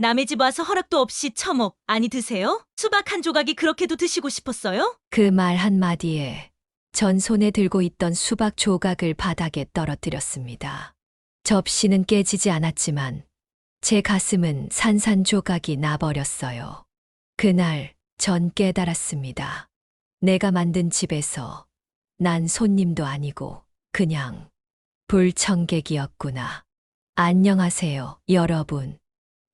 남의 집 와서 허락도 없이 처먹, 아니 드세요? 수박 한 조각이 그렇게도 드시고 싶었어요? 그 말 한마디에 전 손에 들고 있던 수박 조각을 바닥에 떨어뜨렸습니다. 접시는 깨지지 않았지만 제 가슴은 산산조각이 나버렸어요. 그날 전 깨달았습니다. 내가 만든 집에서 난 손님도 아니고 그냥 불청객이었구나. 안녕하세요, 여러분.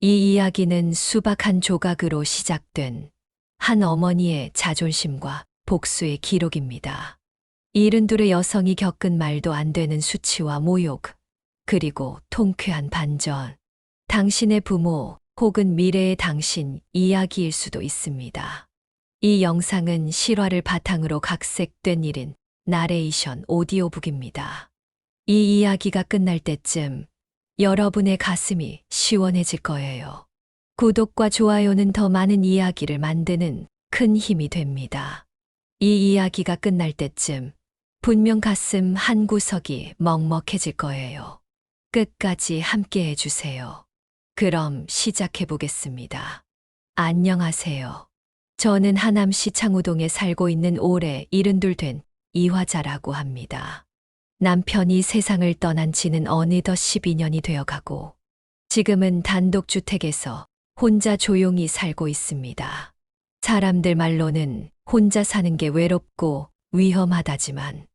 이 이야기는 수박 한 조각으로 시작된 한 어머니의 자존심과 복수의 기록입니다. 72의 여성이 겪은 말도 안 되는 수치와 모욕, 그리고 통쾌한 반전. 당신의 부모 혹은 미래의 당신 이야기일 수도 있습니다. 이 영상은 실화를 바탕으로 각색된 1인 나레이션 오디오북입니다. 이 이야기가 끝날 때쯤 여러분의 가슴이 시원해질 거예요. 구독과 좋아요는 더 많은 이야기를 만드는 큰 힘이 됩니다. 이 이야기가 끝날 때쯤 분명 가슴 한 구석이 먹먹해질 거예요. 끝까지 함께 해주세요. 그럼 시작해 보겠습니다. 안녕하세요. 저는 하남시 창우동에 살고 있는 올해 72 된 이화자라고 합니다. 남편이 세상을 떠난 지는 어느덧 12년이 되어가고 지금은 단독주택에서 혼자 조용히 살고 있습니다. 사람들 말로는 혼자 사는 게 외롭고 위험하다지만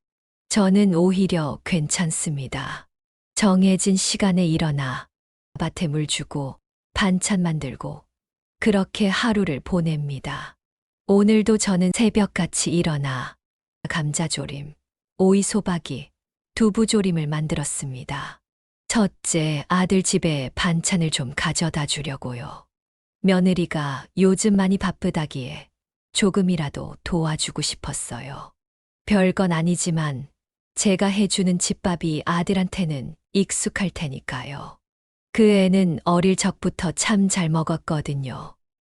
저는 오히려 괜찮습니다. 정해진 시간에 일어나 밭에 물 주고 반찬 만들고 그렇게 하루를 보냅니다. 오늘도 저는 새벽같이 일어나 감자조림, 오이소박이, 두부조림을 만들었습니다. 첫째 아들 집에 반찬을 좀 가져다 주려고요. 며느리가 요즘 많이 바쁘다기에 조금이라도 도와주고 싶었어요. 별건 아니지만 제가 해주는 집밥이 아들한테는 익숙할 테니까요. 그 애는 어릴 적부터 참 잘 먹었거든요.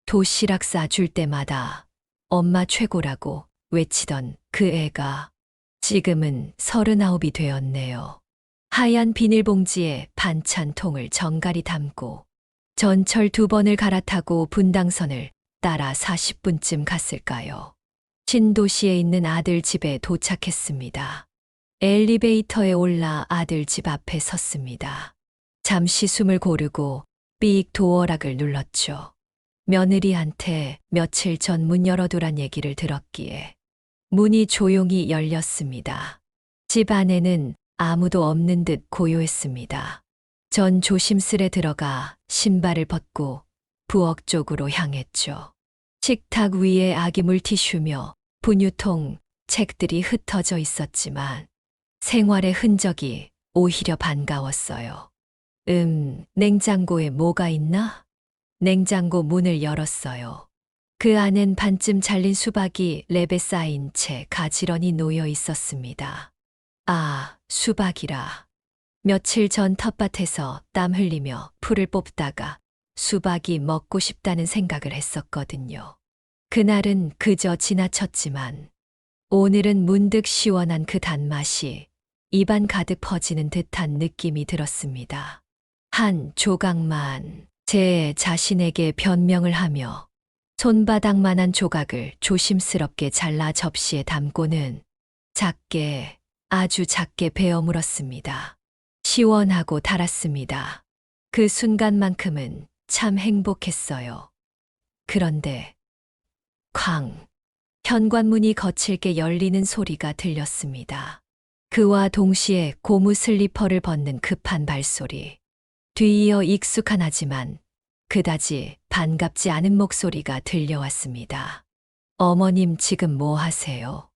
도시락 싸줄 때마다 엄마 최고라고 외치던 그 애가 지금은 39이 되었네요. 하얀 비닐봉지에 반찬통을 정갈이 담고 전철 2번을 갈아타고 분당선을 따라 40분쯤 갔을까요? 신도시에 있는 아들 집에 도착했습니다. 엘리베이터에 올라 아들 집 앞에 섰습니다. 잠시 숨을 고르고 삑 도어락을 눌렀죠. 며느리한테 며칠 전 문 열어두란 얘기를 들었기에 문이 조용히 열렸습니다. 집 안에는 아무도 없는 듯 고요했습니다. 전 조심스레 들어가 신발을 벗고 부엌 쪽으로 향했죠. 식탁 위에 아기 물티슈며 분유통, 책들이 흩어져 있었지만 생활의 흔적이 오히려 반가웠어요. 냉장고에 뭐가 있나? 냉장고 문을 열었어요. 그 안엔 반쯤 잘린 수박이 랩에 쌓인 채 가지런히 놓여 있었습니다. 아, 수박이라. 며칠 전 텃밭에서 땀 흘리며 풀을 뽑다가 수박이 먹고 싶다는 생각을 했었거든요. 그날은 그저 지나쳤지만 오늘은 문득 시원한 그 단맛이 입안 가득 퍼지는 듯한 느낌이 들었습니다. 한 조각만 제 자신에게 변명을 하며 손바닥만한 조각을 조심스럽게 잘라 접시에 담고는 작게, 아주 작게 베어 물었습니다. 시원하고 달았습니다. 그 순간만큼은 참 행복했어요. 그런데 쾅! 현관문이 거칠게 열리는 소리가 들렸습니다. 그와 동시에 고무 슬리퍼를 벗는 급한 발소리. 뒤이어 익숙한 하지만 그다지 반갑지 않은 목소리가 들려왔습니다. 어머님 지금 뭐 하세요?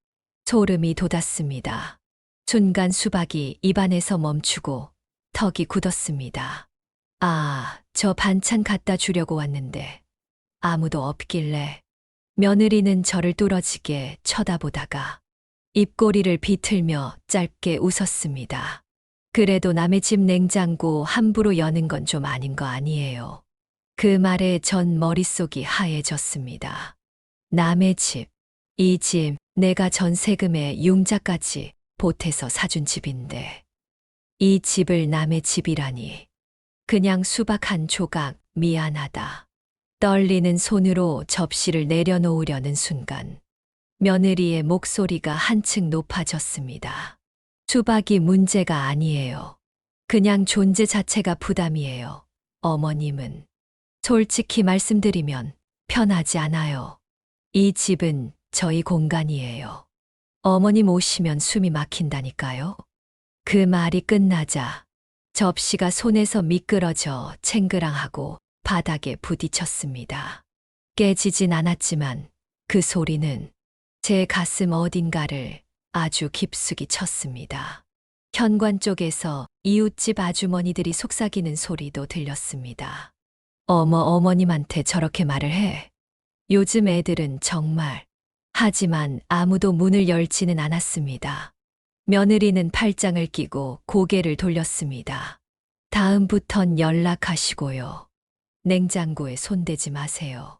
소름이 돋았습니다. 순간 수박이 입안에서 멈추고 턱이 굳었습니다. 아, 저 반찬 갖다 주려고 왔는데 아무도 없길래. 며느리는 저를 뚫어지게 쳐다보다가 입꼬리를 비틀며 짧게 웃었습니다. 그래도 남의 집 냉장고 함부로 여는 건 좀 아닌 거 아니에요. 그 말에 전 머릿속이 하얘졌습니다. 남의 집, 이 집 내가 전세금에 융자까지 보태서 사준 집인데 이 집을 남의 집이라니. 그냥 수박 한 조각 미안하다. 떨리는 손으로 접시를 내려놓으려는 순간 며느리의 목소리가 한층 높아졌습니다. 수박이 문제가 아니에요. 그냥 존재 자체가 부담이에요. 어머님은. 솔직히 말씀드리면 편하지 않아요. 이 집은 저희 공간이에요. 어머님 오시면 숨이 막힌다니까요. 그 말이 끝나자 접시가 손에서 미끄러져 챙그랑하고 바닥에 부딪혔습니다. 깨지진 않았지만 그 소리는 제 가슴 어딘가를 아주 깊숙이 쳤습니다. 현관 쪽에서 이웃집 아주머니들이 속삭이는 소리도 들렸습니다. 어머님한테 저렇게 말을 해. 요즘 애들은 정말. 하지만 아무도 문을 열지는 않았습니다. 며느리는 팔짱을 끼고 고개를 돌렸습니다. 다음부턴 연락하시고요. 냉장고에 손대지 마세요.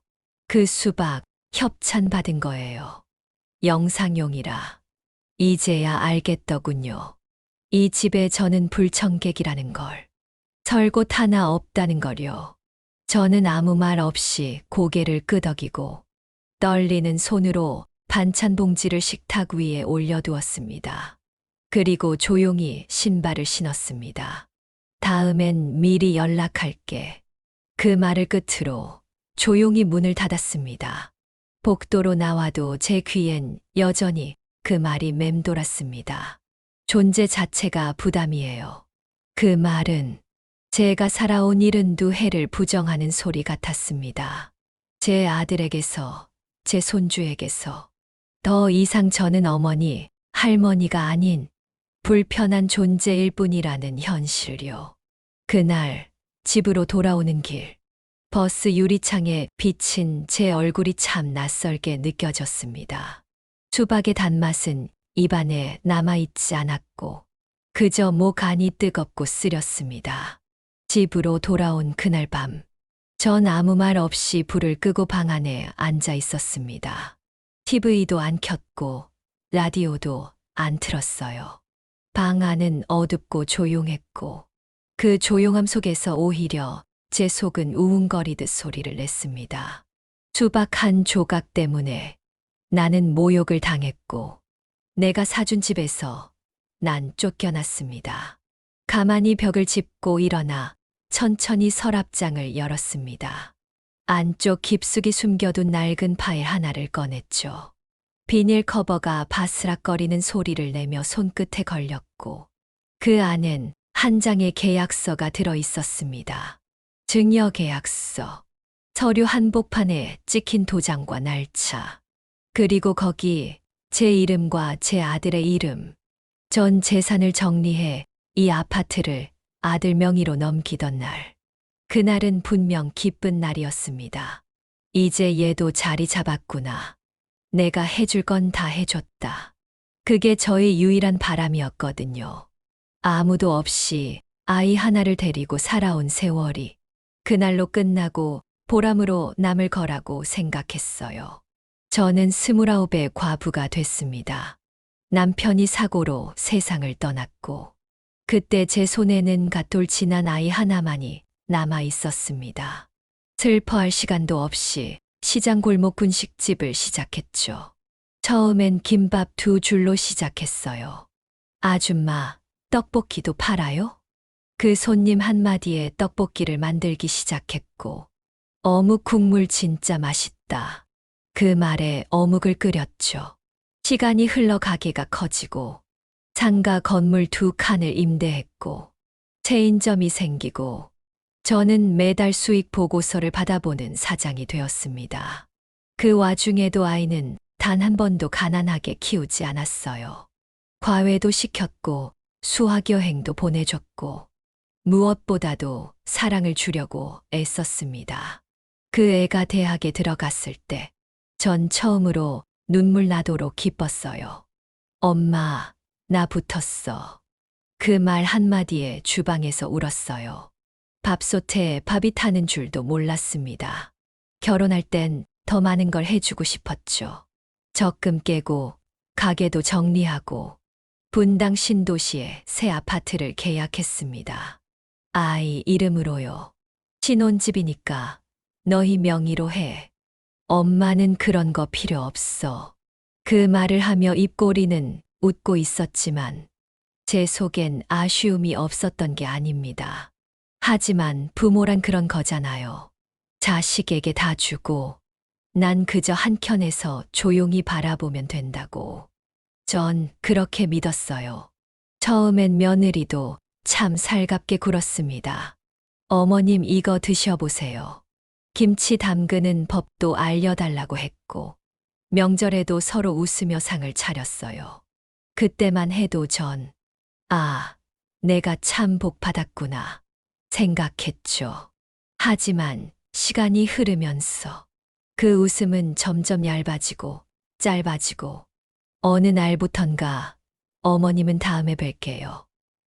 그 수박 협찬받은 거예요. 영상용이라. 이제야 알겠더군요. 이 집에 저는 불청객이라는 걸. 설곳 하나 없다는 걸요. 저는 아무 말 없이 고개를 끄덕이고 떨리는 손으로 반찬 봉지를 식탁 위에 올려두었습니다. 그리고 조용히 신발을 신었습니다. 다음엔 미리 연락할게. 그 말을 끝으로 조용히 문을 닫았습니다. 복도로 나와도 제 귀엔 여전히 그 말이 맴돌았습니다. 존재 자체가 부담이에요. 그 말은 제가 살아온 72해를 부정하는 소리 같았습니다. 제 아들에게서, 제 손주에게서 더 이상 저는 어머니, 할머니가 아닌 불편한 존재일 뿐이라는 현실요. 그날 집으로 돌아오는 길, 버스 유리창에 비친 제 얼굴이 참 낯설게 느껴졌습니다. 수박의 단맛은 입안에 남아있지 않았고 그저 목 안이 뜨겁고 쓰렸습니다. 집으로 돌아온 그날 밤, 전 아무 말 없이 불을 끄고 방 안에 앉아 있었습니다. TV도 안 켰고 라디오도 안 틀었어요. 방 안은 어둡고 조용했고 그 조용함 속에서 오히려 제 속은 우웅거리듯 소리를 냈습니다. 수박 한 조각 때문에 나는 모욕을 당했고 내가 사준 집에서 난 쫓겨났습니다. 가만히 벽을 짚고 일어나 천천히 서랍장을 열었습니다. 안쪽 깊숙이 숨겨둔 낡은 파일 하나를 꺼냈죠. 비닐 커버가 바스락거리는 소리를 내며 손끝에 걸렸고 그 안엔 한 장의 계약서가 들어 있었습니다. 증여계약서, 서류 한복판에 찍힌 도장과 날짜, 그리고 거기 제 이름과 제 아들의 이름, 전 재산을 정리해 이 아파트를 아들 명의로 넘기던 날. 그날은 분명 기쁜 날이었습니다. 이제 얘도 자리 잡았구나. 내가 해줄 건 다 해줬다. 그게 저의 유일한 바람이었거든요. 아무도 없이 아이 하나를 데리고 살아온 세월이 그날로 끝나고 보람으로 남을 거라고 생각했어요. 저는 29의 과부가 됐습니다. 남편이 사고로 세상을 떠났고 그때 제 손에는 갓돌 지난 아이 하나만이 남아 있었습니다. 슬퍼할 시간도 없이 시장 골목 분식집을 시작했죠. 처음엔 김밥 2줄로 시작했어요. 아줌마, 떡볶이도 팔아요? 그 손님 한마디에 떡볶이를 만들기 시작했고 어묵 국물 진짜 맛있다. 그 말에 어묵을 끓였죠. 시간이 흘러가기가 커지고 상가 건물 2칸을 임대했고 체인점이 생기고 저는 매달 수익 보고서를 받아보는 사장이 되었습니다. 그 와중에도 아이는 단 한 번도 가난하게 키우지 않았어요. 과외도 시켰고 수학여행도 보내줬고 무엇보다도 사랑을 주려고 애썼습니다. 그 애가 대학에 들어갔을 때 전 처음으로 눈물 나도록 기뻤어요. 엄마, 나 붙었어. 그 말 한마디에 주방에서 울었어요. 밥솥에 밥이 타는 줄도 몰랐습니다. 결혼할 땐 더 많은 걸 해주고 싶었죠. 적금 깨고 가게도 정리하고 분당 신도시에 새 아파트를 계약했습니다. 아이 이름으로요. 신혼집이니까 너희 명의로 해. 엄마는 그런 거 필요 없어. 그 말을 하며 입꼬리는 웃고 있었지만 제 속엔 아쉬움이 없었던 게 아닙니다. 하지만 부모란 그런 거잖아요. 자식에게 다 주고 난 그저 한켠에서 조용히 바라보면 된다고. 전 그렇게 믿었어요. 처음엔 며느리도 참 살갑게 굴었습니다. 어머님 이거 드셔보세요. 김치 담그는 법도 알려달라고 했고, 명절에도 서로 웃으며 상을 차렸어요. 그때만 해도 전, 아, 내가 참 복받았구나 생각했죠. 하지만 시간이 흐르면서 그 웃음은 점점 얇아지고 짧아지고 어느 날부턴가 어머님은 다음에 뵐게요.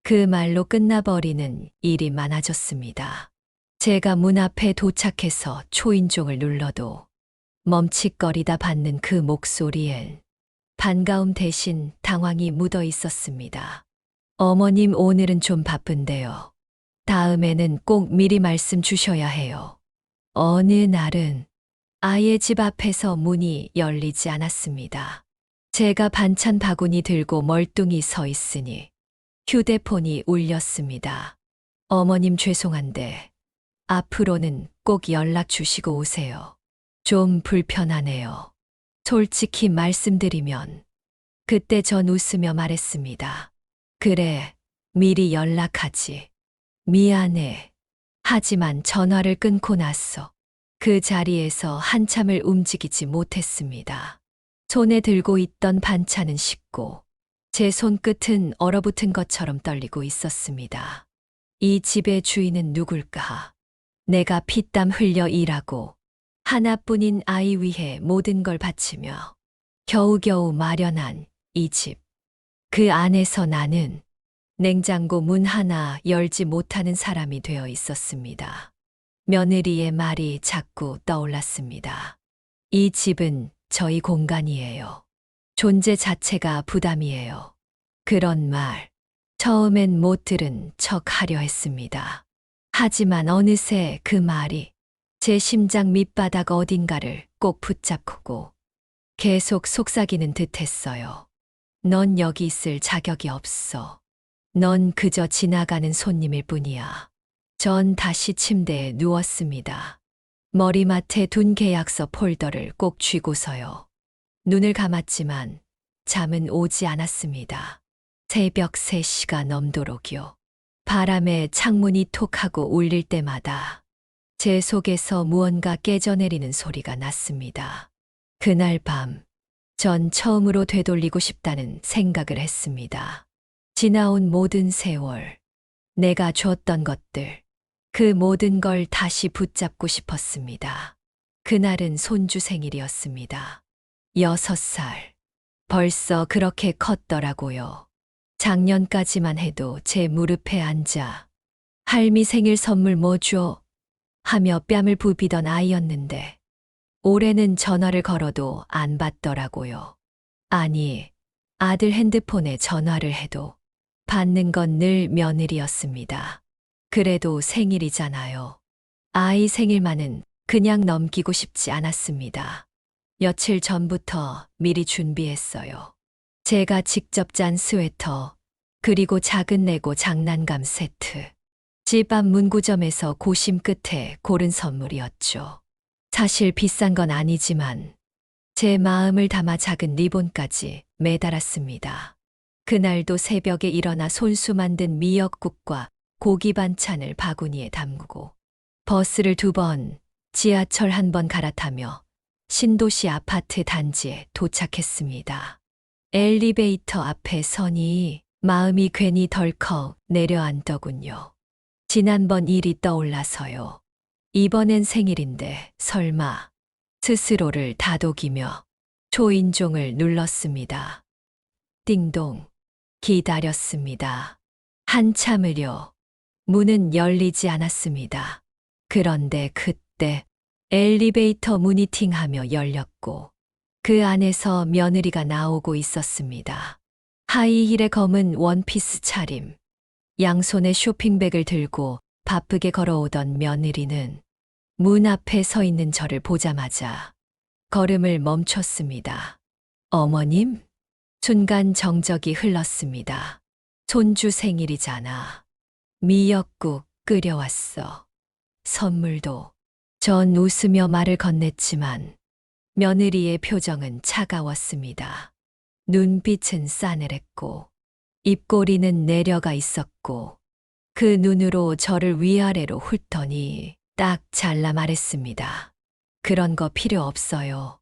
그 말로 끝나버리는 일이 많아졌습니다. 제가 문 앞에 도착해서 초인종을 눌러도 멈칫거리다 받는 그 목소리엔 반가움 대신 당황이 묻어 있었습니다. 어머님 오늘은 좀 바쁜데요. 다음에는 꼭 미리 말씀 주셔야 해요. 어느 날은 아예 집 앞에서 문이 열리지 않았습니다. 제가 반찬 바구니 들고 멀뚱히 서 있으니 휴대폰이 울렸습니다. 어머님 죄송한데 앞으로는 꼭 연락 주시고 오세요. 좀 불편하네요. 솔직히 말씀드리면 그때 전 웃으며 말했습니다. 그래, 미리 연락하지. 미안해. 하지만 전화를 끊고 나서 그 자리에서 한참을 움직이지 못했습니다. 손에 들고 있던 반찬은 식고 제 손끝은 얼어붙은 것처럼 떨리고 있었습니다. 이 집의 주인은 누굴까? 내가 피땀 흘려 일하고 하나뿐인 아이 위해 모든 걸 바치며 겨우겨우 마련한 이 집. 그 안에서 나는 냉장고 문 하나 열지 못하는 사람이 되어 있었습니다. 며느리의 말이 자꾸 떠올랐습니다. 이 집은 저희 공간이에요. 존재 자체가 부담이에요. 그런 말, 처음엔 못 들은 척 하려 했습니다. 하지만 어느새 그 말이 제 심장 밑바닥 어딘가를 꼭 붙잡고 계속 속삭이는 듯 했어요. 넌 여기 있을 자격이 없어. 넌 그저 지나가는 손님일 뿐이야. 전 다시 침대에 누웠습니다. 머리맡에 둔 계약서 폴더를 꼭 쥐고서요. 눈을 감았지만 잠은 오지 않았습니다. 새벽 3시가 넘도록요. 바람에 창문이 톡하고 울릴 때마다 제 속에서 무언가 깨져내리는 소리가 났습니다. 그날 밤, 전 처음으로 되돌리고 싶다는 생각을 했습니다. 지나온 모든 세월, 내가 줬던 것들, 그 모든 걸 다시 붙잡고 싶었습니다. 그날은 손주 생일이었습니다. 6살. 벌써 그렇게 컸더라고요. 작년까지만 해도 제 무릎에 앉아 할미 생일 선물 뭐 줘? 하며 뺨을 부비던 아이였는데 올해는 전화를 걸어도 안 받더라고요. 아니, 아들 핸드폰에 전화를 해도 받는 건 늘 며느리였습니다. 그래도 생일이잖아요. 아이 생일만은 그냥 넘기고 싶지 않았습니다. 며칠 전부터 미리 준비했어요. 제가 직접 짠 스웨터, 그리고 작은 레고 장난감 세트. 집 앞 문구점에서 고심 끝에 고른 선물이었죠. 사실 비싼 건 아니지만 제 마음을 담아 작은 리본까지 매달았습니다. 그날도 새벽에 일어나 손수 만든 미역국과 고기 반찬을 바구니에 담그고 버스를 2번, 지하철 1번 갈아타며 신도시 아파트 단지에 도착했습니다. 엘리베이터 앞에 서니 마음이 괜히 덜컥 내려앉더군요. 지난번 일이 떠올라서요. 이번엔 생일인데 설마 스스로를 다독이며 초인종을 눌렀습니다. 띵동. 기다렸습니다. 한참을요. 문은 열리지 않았습니다. 그런데 그때 엘리베이터 문이 팅하며 열렸고 그 안에서 며느리가 나오고 있었습니다. 하이힐에 검은 원피스 차림, 양손에 쇼핑백을 들고 바쁘게 걸어오던 며느리는 문 앞에 서 있는 저를 보자마자 걸음을 멈췄습니다. 어머님? 순간 정적이 흘렀습니다. 손주 생일이잖아. 미역국 끓여왔어. 선물도. 전 웃으며 말을 건넸지만 며느리의 표정은 차가웠습니다. 눈빛은 싸늘했고 입꼬리는 내려가 있었고 그 눈으로 저를 위아래로 훑더니 딱 잘라 말했습니다. 그런 거 필요 없어요.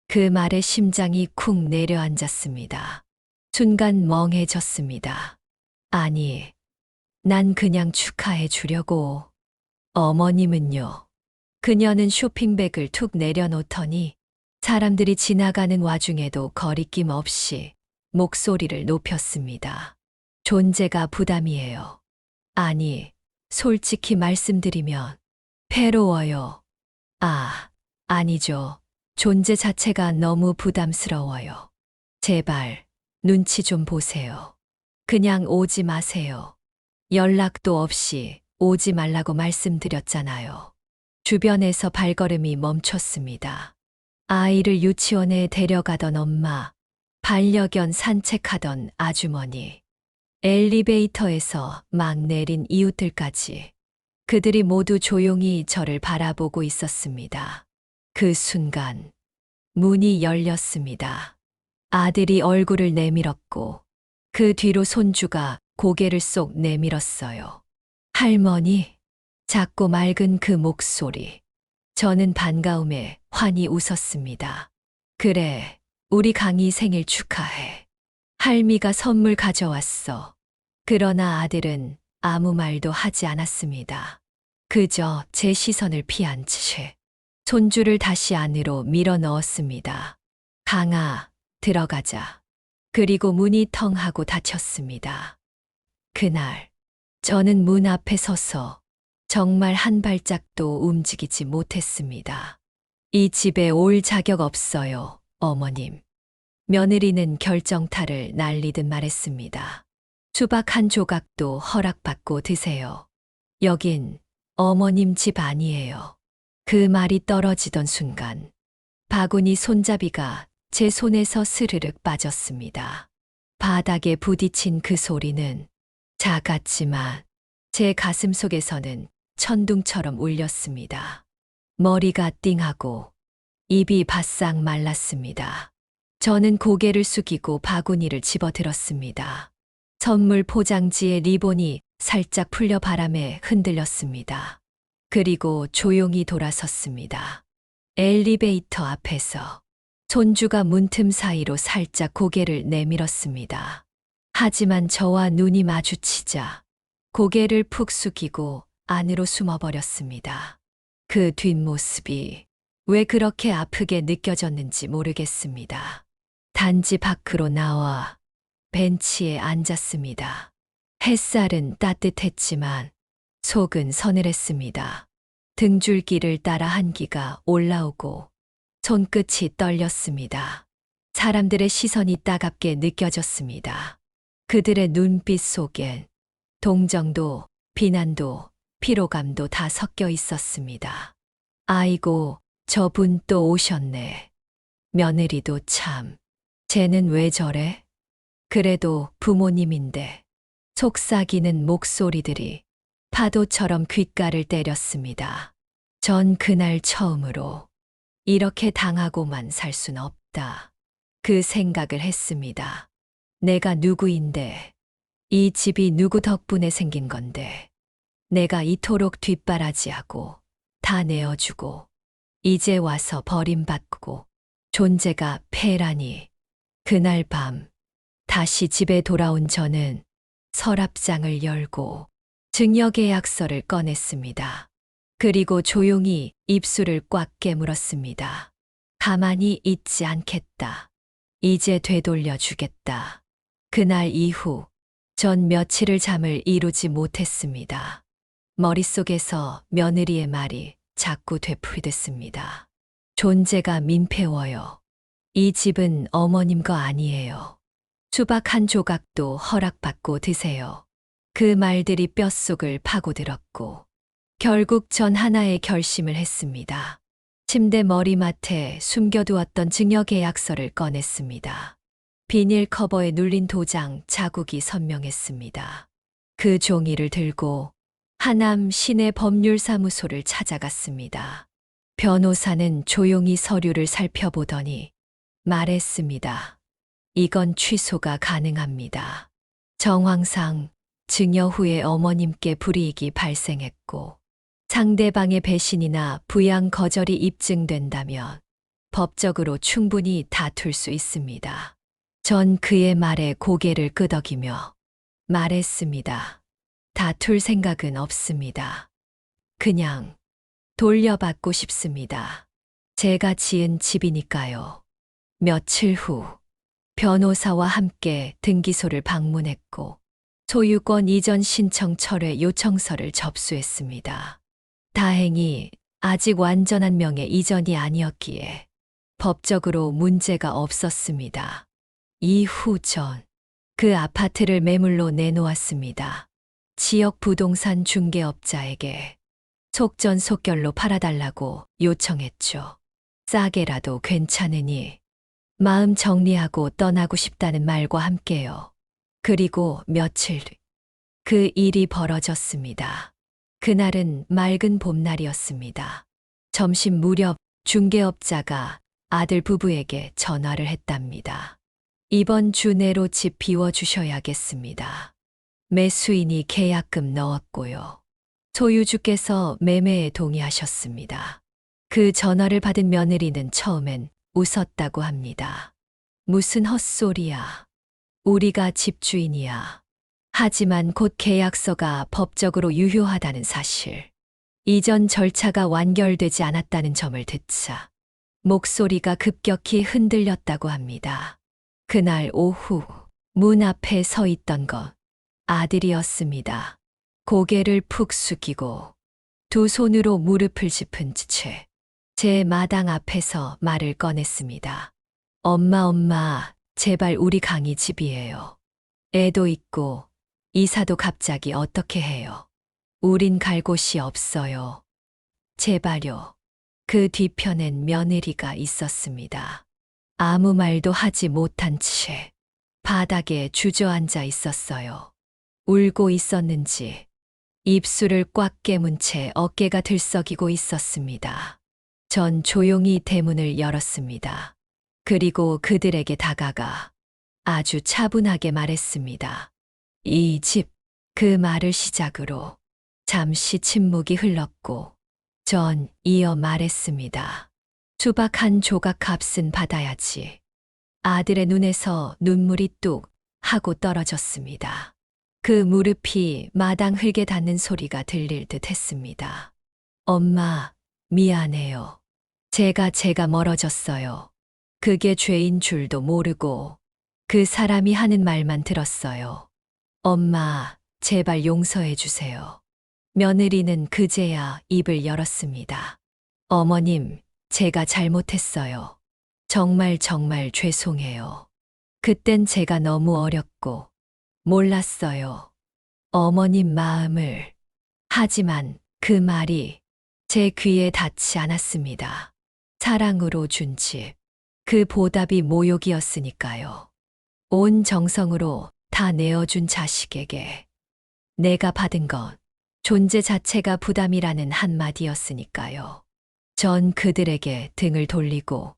그 말에 심장이 쿵 내려앉았습니다. 순간 멍해졌습니다. 아니, 난 그냥 축하해 주려고. 어머님은요? 그녀는 쇼핑백을 툭 내려놓더니 사람들이 지나가는 와중에도 거리낌 없이 목소리를 높였습니다. 존재가 부담이에요. 아니, 솔직히 말씀드리면 괴로워요. 아니죠. 존재 자체가 너무 부담스러워요. 제발 눈치 좀 보세요. 그냥 오지 마세요. 연락도 없이 오지 말라고 말씀드렸잖아요. 주변에서 발걸음이 멈췄습니다. 아이를 유치원에 데려가던 엄마, 반려견 산책하던 아주머니, 엘리베이터에서 막 내린 이웃들까지 그들이 모두 조용히 저를 바라보고 있었습니다. 그 순간 문이 열렸습니다. 아들이 얼굴을 내밀었고 그 뒤로 손주가 고개를 쏙 내밀었어요. 할머니, 작고 맑은 그 목소리. 저는 반가움에 환히 웃었습니다. 그래, 우리 강희 생일 축하해. 할미가 선물 가져왔어. 그러나 아들은 아무 말도 하지 않았습니다. 그저 제 시선을 피한 채 손주를 다시 안으로 밀어 넣었습니다. 강아, 들어가자. 그리고 문이 텅 하고 닫혔습니다. 그날 저는 문 앞에 서서 정말 한 발짝도 움직이지 못했습니다. 이 집에 올 자격 없어요, 어머님. 며느리는 결정타를 날리듯 말했습니다. 수박 한 조각도 허락받고 드세요. 여긴 어머님 집 아니에요. 그 말이 떨어지던 순간 바구니 손잡이가 제 손에서 스르륵 빠졌습니다. 바닥에 부딪힌 그 소리는 작았지만 제 가슴 속에서는 천둥처럼 울렸습니다. 머리가 띵하고 입이 바싹 말랐습니다. 저는 고개를 숙이고 바구니를 집어들었습니다. 선물 포장지의 리본이 살짝 풀려 바람에 흔들렸습니다. 그리고 조용히 돌아섰습니다. 엘리베이터 앞에서 손주가 문틈 사이로 살짝 고개를 내밀었습니다. 하지만 저와 눈이 마주치자 고개를 푹 숙이고 안으로 숨어버렸습니다. 그 뒷모습이 왜 그렇게 아프게 느껴졌는지 모르겠습니다. 단지 밖으로 나와 벤치에 앉았습니다. 햇살은 따뜻했지만 속은 서늘했습니다. 등줄기를 따라 한기가 올라오고 손끝이 떨렸습니다. 사람들의 시선이 따갑게 느껴졌습니다. 그들의 눈빛 속엔 동정도, 비난도, 피로감도 다 섞여 있었습니다. 아이고, 저분 또 오셨네. 며느리도 참. 쟤는 왜 저래? 그래도 부모님인데. 속삭이는 목소리들이 파도처럼 귓가를 때렸습니다. 전 그날 처음으로 이렇게 당하고만 살 순 없다. 그 생각을 했습니다. 내가 누구인데, 이 집이 누구 덕분에 생긴 건데, 내가 이토록 뒷바라지하고 다 내어주고, 이제 와서 버림받고, 존재가 폐라니. 그날 밤, 다시 집에 돌아온 저는 서랍장을 열고 증여계약서를 꺼냈습니다. 그리고 조용히 입술을 꽉 깨물었습니다. 가만히 있지 않겠다. 이제 되돌려 주겠다. 그날 이후 전 며칠을 잠을 이루지 못했습니다. 머릿속에서 며느리의 말이 자꾸 되풀이됐습니다. 존재가 민폐워요. 이 집은 어머님 거 아니에요. 수박 한 조각도 허락받고 드세요. 그 말들이 뼛속을 파고들었고 결국 전 하나의 결심을 했습니다. 침대 머리맡에 숨겨두었던 증여계약서를 꺼냈습니다. 비닐 커버에 눌린 도장 자국이 선명했습니다. 그 종이를 들고 하남 시내법률사무소를 찾아갔습니다. 변호사는 조용히 서류를 살펴보더니 말했습니다. 이건 취소가 가능합니다. 정황상 증여 후에 어머님께 불이익이 발생했고 상대방의 배신이나 부양 거절이 입증된다면 법적으로 충분히 다툴 수 있습니다. 전 그의 말에 고개를 끄덕이며 말했습니다. 다툴 생각은 없습니다. 그냥 돌려받고 싶습니다. 제가 지은 집이니까요. 며칠 후 변호사와 함께 등기소를 방문했고 소유권 이전 신청 철회 요청서를 접수했습니다. 다행히 아직 완전한 명의 이전이 아니었기에 법적으로 문제가 없었습니다. 이후 전 그 아파트를 매물로 내놓았습니다. 지역 부동산 중개업자에게 속전속결로 팔아달라고 요청했죠. 싸게라도 괜찮으니 마음 정리하고 떠나고 싶다는 말과 함께요. 그리고 며칠 뒤 그 일이 벌어졌습니다. 그날은 맑은 봄날이었습니다. 점심 무렵 중개업자가 아들 부부에게 전화를 했답니다. 이번 주 내로 집 비워주셔야겠습니다. 매수인이 계약금 넣었고요. 소유주께서 매매에 동의하셨습니다. 그 전화를 받은 며느리는 처음엔 웃었다고 합니다. 무슨 헛소리야. 우리가 집주인이야. 하지만 곧 계약서가 법적으로 유효하다는 사실, 이전 절차가 완결되지 않았다는 점을 듣자 목소리가 급격히 흔들렸다고 합니다. 그날 오후 문 앞에 서 있던 건 아들이었습니다. 고개를 푹 숙이고 두 손으로 무릎을 짚은 채 제 마당 앞에서 말을 꺼냈습니다. 엄마, 제발 우리 강희 집이에요. 애도 있고 이사도 갑자기 어떻게 해요? 우린 갈 곳이 없어요. 제발요. 그 뒤편엔 며느리가 있었습니다. 아무 말도 하지 못한 채 바닥에 주저앉아 있었어요. 울고 있었는지 입술을 꽉 깨문 채 어깨가 들썩이고 있었습니다. 전 조용히 대문을 열었습니다. 그리고 그들에게 다가가 아주 차분하게 말했습니다. 이 집, 그 말을 시작으로 잠시 침묵이 흘렀고 전 이어 말했습니다. 수박 한 조각 값은 받아야지. 아들의 눈에서 눈물이 뚝 하고 떨어졌습니다. 그 무릎이 마당 흙에 닿는 소리가 들릴 듯 했습니다. 엄마, 미안해요. 제가 멀어졌어요. 그게 죄인 줄도 모르고 그 사람이 하는 말만 들었어요. 엄마, 제발 용서해 주세요. 며느리는 그제야 입을 열었습니다. 어머님, 제가 잘못했어요. 정말 죄송해요. 그땐 제가 너무 어렸고 몰랐어요. 어머님 마음을. 하지만 그 말이 제 귀에 닿지 않았습니다. 사랑으로 준 집, 그 보답이 모욕이었으니까요. 온 정성으로 다 내어준 자식에게 내가 받은 건 존재 자체가 부담이라는 한마디였으니까요. 전 그들에게 등을 돌리고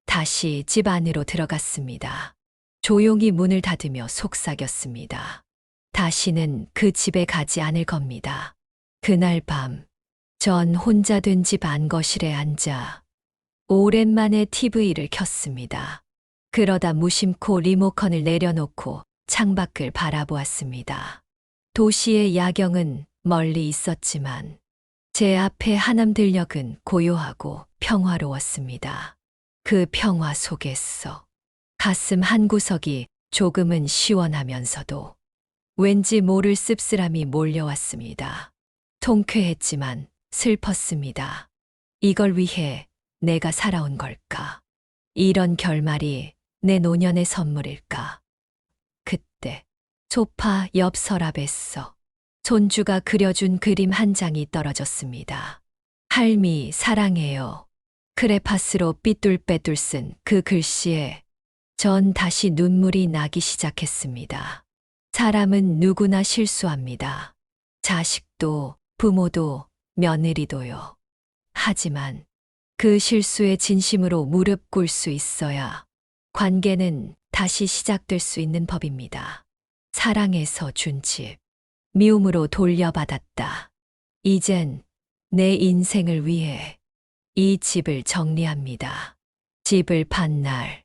다시 집 안으로 들어갔습니다. 조용히 문을 닫으며 속삭였습니다. 다시는 그 집에 가지 않을 겁니다. 그날 밤, 전 혼자 된 집 안거실에 앉아 오랜만에 TV를 켰습니다. 그러다 무심코 리모컨을 내려놓고 창밖을 바라보았습니다. 도시의 야경은 멀리 있었지만 제 앞에 하남들녘은 고요하고 평화로웠습니다. 그 평화 속에서 가슴 한구석이 조금은 시원하면서도 왠지 모를 씁쓸함이 몰려왔습니다. 통쾌했지만 슬펐습니다. 이걸 위해 내가 살아온 걸까? 이런 결말이 내 노년의 선물일까? 그때 소파 옆 서랍에서 손주가 그려준 그림 한 장이 떨어졌습니다. 할미, 사랑해요. 크레파스로 삐뚤빼뚤 쓴 그 글씨에 전 다시 눈물이 나기 시작했습니다. 사람은 누구나 실수합니다. 자식도, 부모도, 며느리도요. 하지만 그 실수에 진심으로 무릎 꿇을 수 있어야 관계는 다시 시작될 수 있는 법입니다. 사랑해서 준 집, 미움으로 돌려받았다. 이젠 내 인생을 위해 이 집을 정리합니다. 집을 판 날,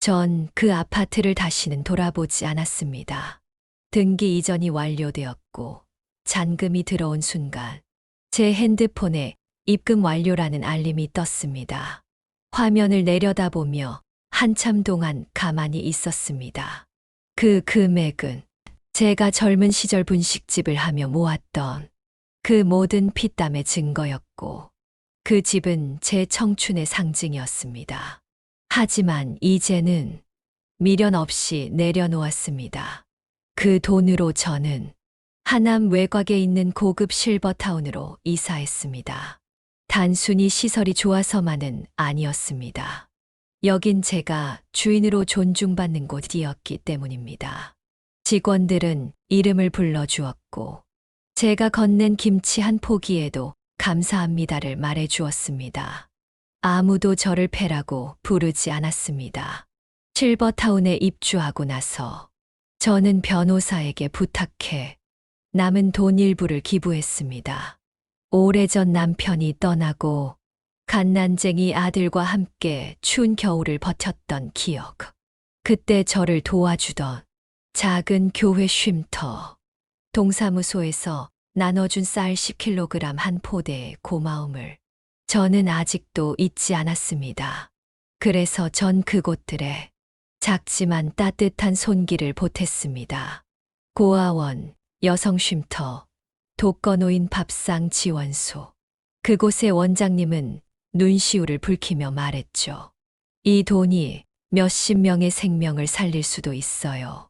전 그 아파트를 다시는 돌아보지 않았습니다. 등기 이전이 완료되었고 잔금이 들어온 순간 제 핸드폰에 입금 완료라는 알림이 떴습니다. 화면을 내려다보며 한참 동안 가만히 있었습니다. 그 금액은 제가 젊은 시절 분식집을 하며 모았던 그 모든 피땀의 증거였고 그 집은 제 청춘의 상징이었습니다. 하지만 이제는 미련 없이 내려놓았습니다. 그 돈으로 저는 하남 외곽에 있는 고급 실버타운으로 이사했습니다. 단순히 시설이 좋아서만은 아니었습니다. 여긴 제가 주인으로 존중받는 곳이었기 때문입니다. 직원들은 이름을 불러주었고 제가 건넨 김치 한 포기에도 감사합니다를 말해주었습니다. 아무도 저를 패라고 부르지 않았습니다. 실버타운에 입주하고 나서 저는 변호사에게 부탁해 남은 돈 일부를 기부했습니다. 오래전 남편이 떠나고 갓난쟁이 아들과 함께 추운 겨울을 버텼던 기억. 그때 저를 도와주던 작은 교회 쉼터, 동사무소에서 나눠준 쌀 10kg 한 포대의 고마움을 저는 아직도 잊지 않았습니다. 그래서 전 그곳들에 작지만 따뜻한 손길을 보탰습니다. 고아원, 여성쉼터, 독거노인 밥상 지원소. 그곳의 원장님은 눈시울을 붉히며 말했죠. 이 돈이 몇십 명의 생명을 살릴 수도 있어요.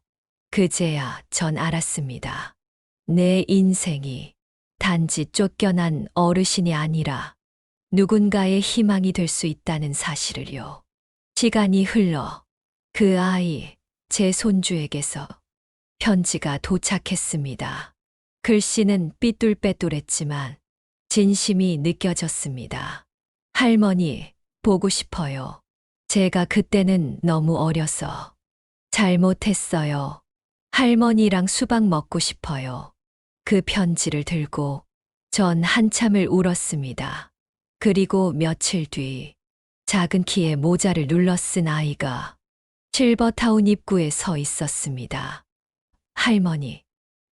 그제야 전 알았습니다. 내 인생이 단지 쫓겨난 어르신이 아니라 누군가의 희망이 될 수 있다는 사실을요. 시간이 흘러 그 아이, 제 손주에게서 편지가 도착했습니다. 글씨는 삐뚤빼뚤했지만 진심이 느껴졌습니다. 할머니, 보고 싶어요. 제가 그때는 너무 어려서 잘못했어요. 할머니랑 수박 먹고 싶어요. 그 편지를 들고 전 한참을 울었습니다. 그리고 며칠 뒤 작은 키에 모자를 눌러 쓴 아이가 실버타운 입구에 서 있었습니다. 할머니,